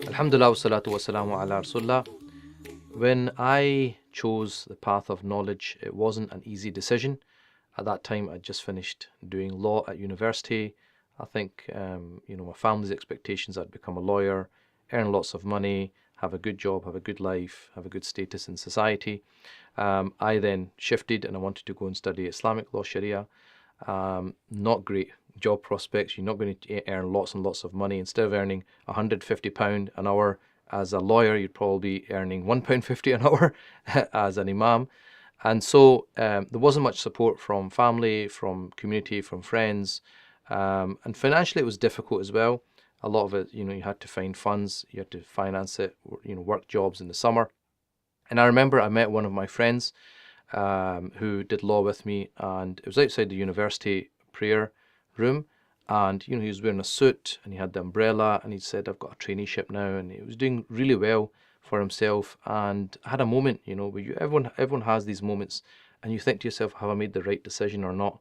Alhamdulillah wa salatu wa salamu ala Rasulullah. When I chose the path of knowledge, it wasn't an easy decision. At that time, I'd just finished doing law at university. I think, my family's expectations, I'd become a lawyer, earn lots of money, have a good job, have a good life, have a good status in society. I then shifted and I wanted to go and study Islamic law, Sharia. Not great job prospects. You're not going to earn lots and lots of money. Instead of earning £150 an hour as a lawyer, you'd probably be earning £1.50 an hour as an imam. And so there wasn't much support from family, from community, from friends. And financially it was difficult as well. A lot of it, you had to find funds, you had to finance it, work jobs in the summer. And I remember I met one of my friends who did law with me, and it was outside the university prayer room, and he was wearing a suit and he had the umbrella, and he said, I've got a traineeship now, and he was doing really well for himself. And I had a moment, where everyone has these moments, and you think to yourself, have I made the right decision or not?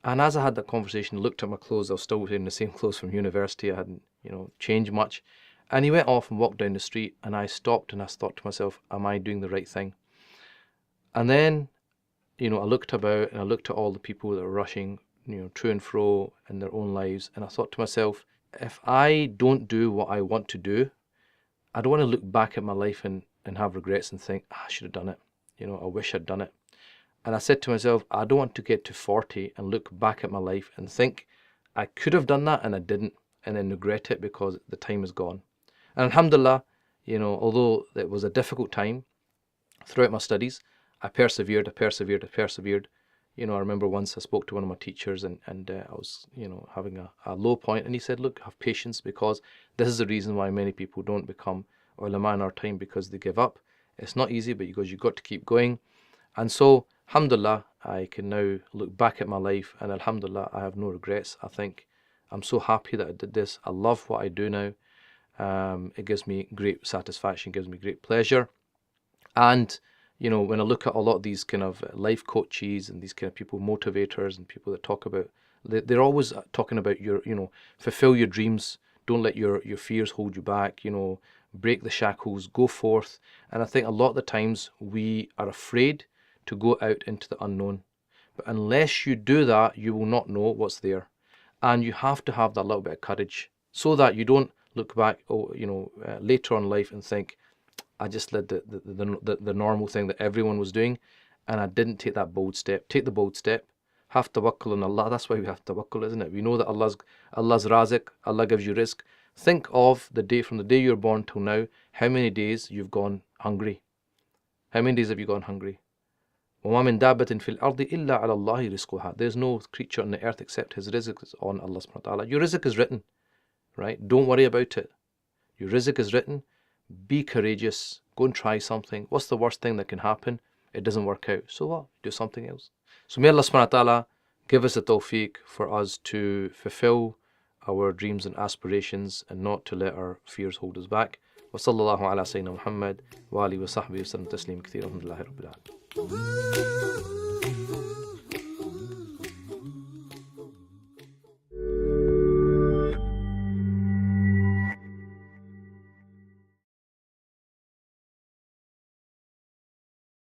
And as I had that conversation, I looked at my clothes. I was still wearing the same clothes from university. I hadn't changed much. And he went off and walked down the street, and I stopped and I thought to myself, am I doing the right thing? And then I looked about and I looked at all the people that were rushing to and fro in their own lives, and I thought to myself, if I don't do what I want to do, I don't want to look back at my life and have regrets and think, I should have done it. I wish I'd done it. And I said to myself, I don't want to get to 40 and look back at my life and think I could have done that and I didn't, and then regret it because the time is gone. And alhamdulillah, although it was a difficult time throughout my studies, I persevered. I remember once I spoke to one of my teachers, and I was, having a low point, and he said, look, have patience, because this is the reason why many people don't become ulama in our time, because they give up. It's not easy, but you've got to keep going. And so, alhamdulillah, I can now look back at my life, and alhamdulillah, I have no regrets. I think I'm so happy that I did this. I love what I do now. It gives me great satisfaction, gives me great pleasure. And when I look at a lot of these kind of life coaches and these kind of people, motivators, and people that talk about, they're always talking about fulfill your dreams, don't let your fears hold you back, break the shackles, go forth. And I think a lot of the times we are afraid to go out into the unknown. But unless you do that, you will not know what's there. And you have to have that little bit of courage so that you don't look back, later on in life and think, I just did the normal thing that everyone was doing, and I didn't take that bold step. Take the bold step. Have tawakkul on Allah. That's why we have tawakkul, isn't it? We know that Allah's razik. Allah gives you rizq. Think of the day, from the day you're born till now, how many days you've gone hungry. How many days have you gone hungry? وَمَا مِن دَابَّةٍ فِي الْأَرْضِ إِلَّا عَلَى اللَّهِ رِزْقُهَا. There's no creature on the earth except his rizq is on Allah subhanahu wa ta'ala. Your rizq is written, right? Don't worry about it. Your rizq is written. Be courageous. Go and try something. What's the worst thing that can happen? It doesn't work out. So what? Do something else. So may Allah subhanahu wa ta'ala give us the tawfiq for us to fulfill our dreams and aspirations, and not to let our fears hold us back. Wa sallallahu ala sayyidina Muhammad wa alihi wa sahbihi wa sallam taslim kathira. Alhamdulillahi rabbil alamin.